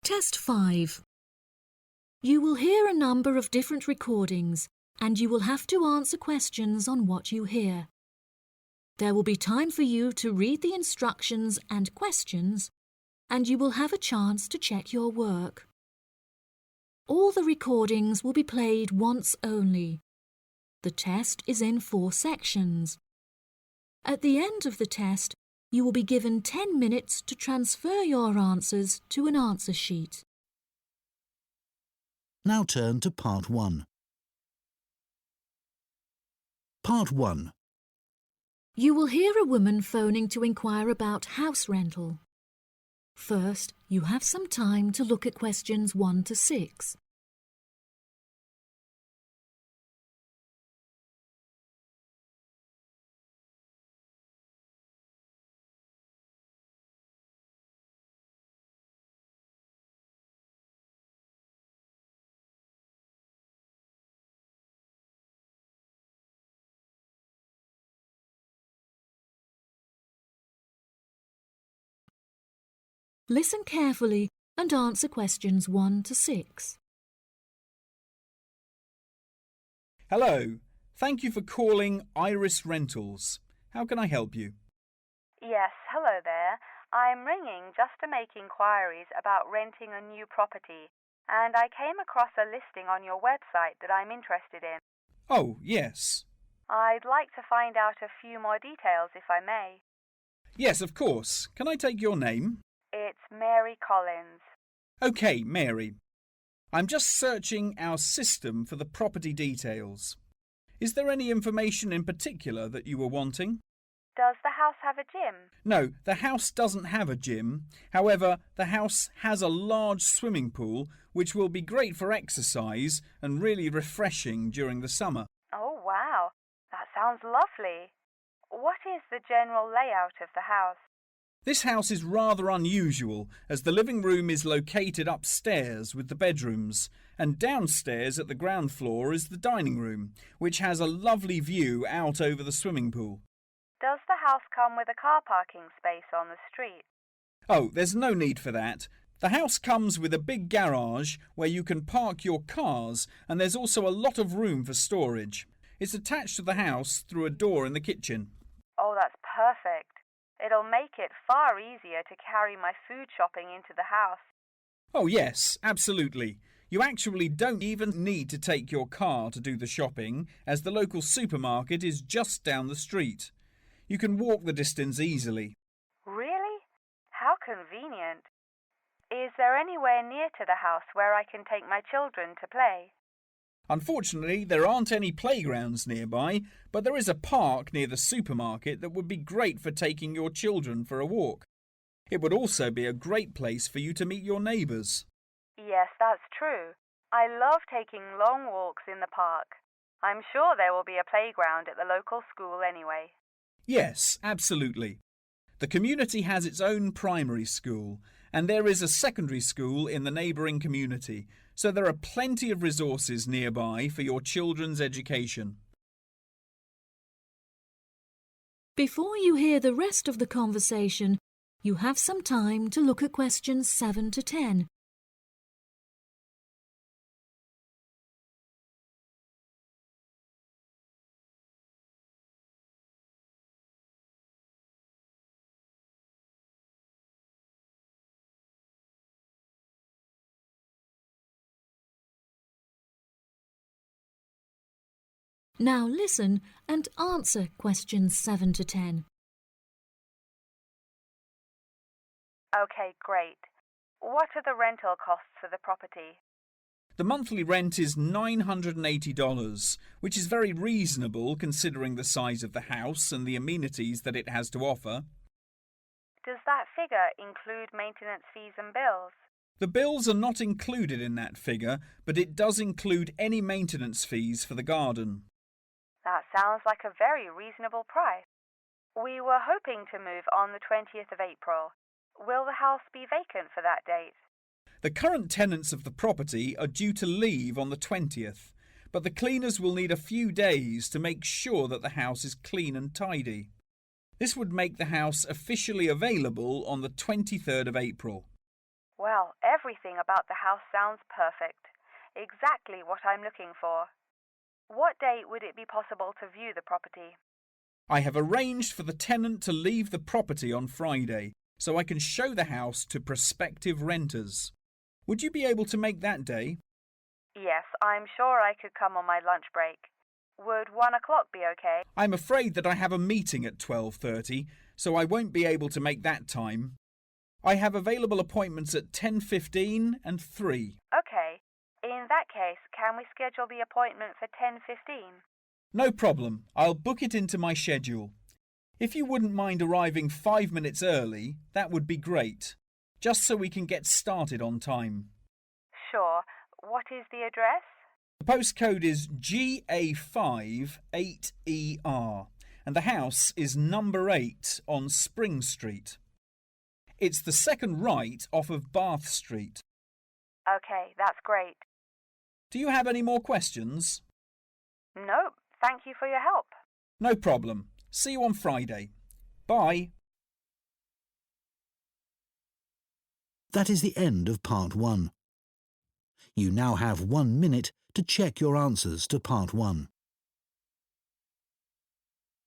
Test 5. You will hear a number of different recordings and you will have to answer questions on what you hear. There will be time for you to read the instructions and questions, and you will have a chance to check your work. All the recordings will be played once only. The test is in 4 sections. At the end of the test, you will be given 10 minutes to transfer your answers to an answer sheet. Now turn to Part 1. Part 1. You will hear a woman phoning to inquire about house rental. First, you have some time to look at questions 1 to 6. Listen carefully and answer questions 1 to 6. Hello. Thank you for calling Iris Rentals. How can I help you? Yes, hello there. I'm ringing just to make inquiries about renting a new property, and I came across a listing on your website that I'm interested in. Oh, yes. I'd like to find out a few more details if I may. Yes, of course. Can I take your name? It's Mary Collins. OK, Mary. I'm just searching our system for the property details. Is there any information in particular that you were wanting? Does the house have a gym? No, the house doesn't have a gym. However, the house has a large swimming pool, which will be great for exercise and really refreshing during the summer. Oh, wow. That sounds lovely. What is the general layout of the house? This house is rather unusual, as the living room is located upstairs with the bedrooms, and downstairs at the ground floor is the dining room, which has a lovely view out over the swimming pool. Does the house come with a car parking space on the street? Oh, there's no need for that. The house comes with a big garage where you can park your cars, and there's also a lot of room for storage. It's attached to the house through a door in the kitchen. Oh, that's perfect. It'll make it far easier to carry my food shopping into the house. Oh, yes, absolutely. You actually don't even need to take your car to do the shopping, as the local supermarket is just down the street. You can walk the distance easily. Really? How convenient. Is there anywhere near to the house where I can take my children to play? Unfortunately, there aren't any playgrounds nearby, but there is a park near the supermarket that would be great for taking your children for a walk. It would also be a great place for you to meet your neighbours. Yes, that's true. I love taking long walks in the park. I'm sure there will be a playground at the local school anyway. Yes, absolutely. The community has its own primary school, and there is a secondary school in the neighbouring community, so there are plenty of resources nearby for your children's education. Before you hear the rest of the conversation, you have some time to look at questions 7 to 10. Now listen and answer questions 7 to 10. Okay, great. What are the rental costs for the property? The monthly rent is $980, which is very reasonable considering the size of the house and the amenities that it has to offer. Does that figure include maintenance fees and bills? The bills are not included in that figure, but it does include any maintenance fees for the garden. That sounds like a very reasonable price. We were hoping to move on the 20th of April. Will the house be vacant for that date? The current tenants of the property are due to leave on the 20th, but the cleaners will need a few days to make sure that the house is clean and tidy. This would make the house officially available on the 23rd of April. Well, everything about the house sounds perfect. Exactly what I'm looking for. What date would it be possible to view the property? I have arranged for the tenant to leave the property on Friday so I can show the house to prospective renters. Would you be able to make that day? Yes, I'm sure I could come on my lunch break. Would 1 o'clock be okay? I'm afraid that I have a meeting at 12:30, so I won't be able to make that time. I have available appointments at 10:15 and 3. Okay. In that case, can we schedule the appointment for 10:15? No problem. I'll book it into my schedule. If you wouldn't mind arriving 5 minutes early, that would be great, just so we can get started on time. Sure. What is the address? The postcode is GA5 8ER, and the house is number 8 on Spring Street. It's the second right off of Bath Street. Okay, that's great. Do you have any more questions? Nope. Thank you for your help. No problem. See you on Friday. Bye. That is the end of part 1. You now have 1 minute to check your answers to part 1.